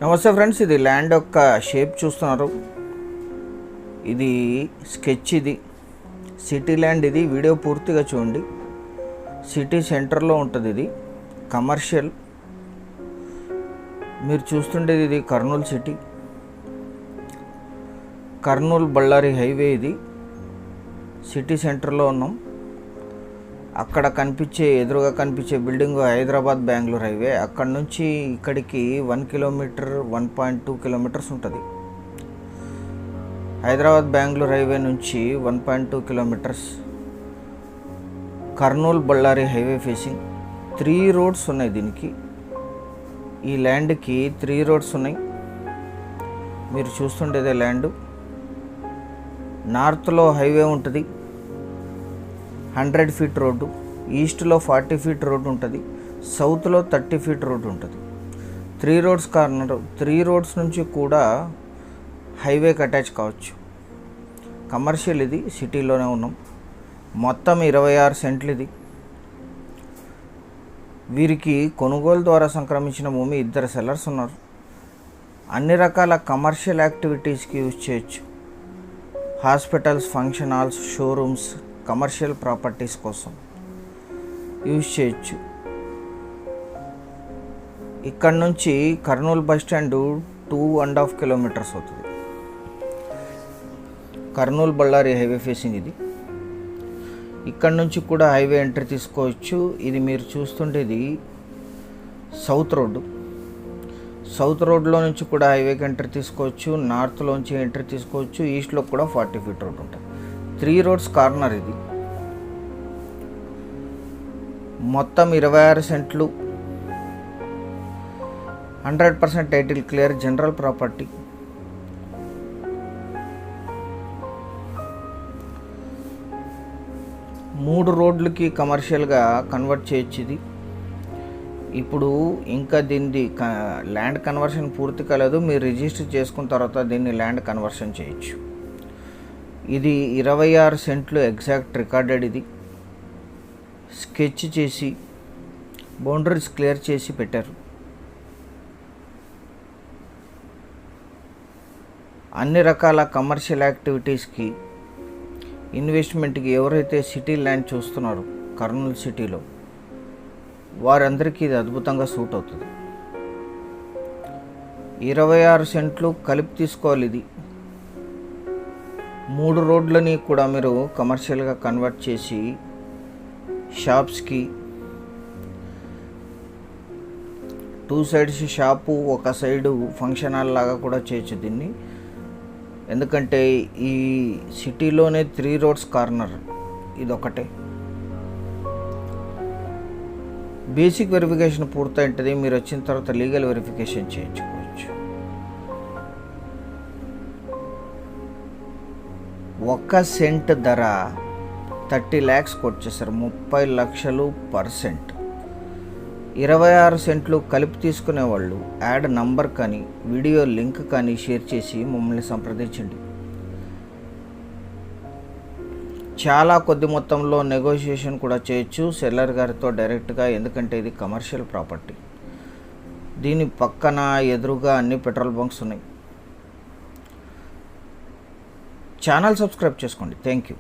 నమస్తే ఫ్రెండ్స్, ఇది ల్యాండ్ యొక్క షేప్ చూస్తున్నారు. ఇది స్కెచ్, ఇది సిటీ ల్యాండ్. ఇది వీడియో పూర్తిగా చూడండి. సిటీ సెంటర్లో ఉంటుంది. ఇది కమర్షియల్. మీరు చూస్తుండేది ఇది కర్నూలు సిటీ, కర్నూలు బళ్ళారి హైవే. ఇది సిటీ సెంటర్లో ఉన్నాం. అక్కడ ఎదురుగా కనిపించే బిల్డింగ్ హైదరాబాద్ బెంగళూరు హైవే. అక్కడ నుంచి ఇక్కడికి 1 కిలోమీటర్ 1.2 కిలోమీటర్స్ ఉంటుంది. హైదరాబాద్ బెంగళూరు హైవే నుంచి 1.2 kilometres. Kurnool Bellary highway facing. 3 roads ఉన్నాయి దీనికి. ఈ ల్యాండ్కి 3 రోడ్స్ ఉన్నాయి. మీరు చూస్తుండేదే ల్యాండ్. నార్త్లో హైవే ఉంటుంది, 100 ఫీట్ రోడ్డు. ఈస్ట్లో 40 ఫీట్ రోడ్డు ఉంటుంది. సౌత్లో 30 ఫీట్ రోడ్డు ఉంటుంది. 3 రోడ్స్ కార్నర్. 3 రోడ్స్ నుంచి కూడా హైవేకి అటాచ్ కావచ్చు. కమర్షియల్. ఇది సిటీలోనే ఉన్నాం. మొత్తం 26 సెంట్లు. ఇది వీరికి కొనుగోలు ద్వారా సంక్రమించిన భూమి. 2 సెల్లర్స్ ఉన్నారు. అన్ని రకాల కమర్షియల్ యాక్టివిటీస్కి యూజ్ చేయొచ్చు. Hospitals, function halls, showrooms, commercial properties కోసం యూజ్ చేయొచ్చు. ఇక్కడ నుంచి కర్నూలు బస్ స్టాండ్ 2.5 కిలోమీటర్స్ అవుతుంది. Kurnool Bellary highway facing. ఇది ఇక్కడ నుంచి కూడా హైవే ఎంట్రీ తీసుకోవచ్చు. ఇది మీరు చూస్తుండేది సౌత్ రోడ్డు. సౌత్ రోడ్లో నుంచి కూడా హైవేకి ఎంట్రీ తీసుకోవచ్చు. నార్త్లోంచి ఎంట్రీ తీసుకోవచ్చు. ఈస్ట్లో కూడా 40 ఫీట్ రోడ్ ఉంటుంది. 3 రోడ్స్ కార్నర్. ఇది మొత్తం 26 సెంట్లు. 100% టైటిల్ క్లియర్. General property. మూడు రోడ్లకి కమర్షియల్గా కన్వర్ట్ చేయొచ్చు. ఇది ఇప్పుడు ఇంకా దీన్ని ల్యాండ్ కన్వర్షన్ పూర్తి కాలేదు. మీరు రిజిస్టర్ చేసుకున్న తర్వాత దీన్ని ల్యాండ్ కన్వర్షన్ చేయొచ్చు. ఇది 26 సెంట్లు ఎగ్జాక్ట్ రికార్డెడ్. ఇది స్కెచ్ చేసి బౌండరీస్ క్లియర్ చేసి పెట్టారు. అన్ని రకాల కమర్షియల్ యాక్టివిటీస్కి, ఇన్వెస్ట్మెంట్కి ఎవరైతే సిటీ ల్యాండ్ చూస్తున్నారో కర్నూలు సిటీలో, వారందరికీ ఇది అద్భుతంగా సూట్ అవుతుంది. 26 సెంట్లు కలిపి తీసుకోవాలి. ఇది 3 రోడ్లని కూడా మీరు కమర్షియల్గా కన్వర్ట్ చేసి షాప్స్కి, 2 సైడ్స్ షాపు, ఒక సైడు ఫంక్షన్ హాల్ లాగా కూడా చేయొచ్చు దీన్ని. ఎందుకంటే ఈ సిటీలోనే 3 రోడ్స్ కార్నర్. ఇదొకటే. బేసిక్ వెరిఫికేషన్ పూర్తయి ఉంటుంది. మీరు వచ్చిన తర్వాత లీగల్ వెరిఫికేషన్ చేయించుకోవచ్చు. 1 సెంట్ ధర 30 lakhs కొట్ చేశారు. 30 లక్షలు పర్ సెంట్. 26 సెంట్లు కలిపి తీసుకునే వాళ్ళు యాడ్ నంబర్ కానీ వీడియో లింక్ కానీ షేర్ చేసి మమ్మల్ని సంప్రదించండి. చాలా కొద్ది మొత్తంలో నెగోషియేషన్ కూడా చేయొచ్చు సెల్లర్ గారితో డైరెక్ట్గా. ఎందుకంటే ఇది కమర్షియల్ ప్రాపర్టీ. దీని పక్కన ఎదురుగా అన్ని పెట్రోల్ బంక్స్ ఉన్నాయి. ఛానల్ సబ్స్క్రైబ్ చేసుకోండి. Thank you.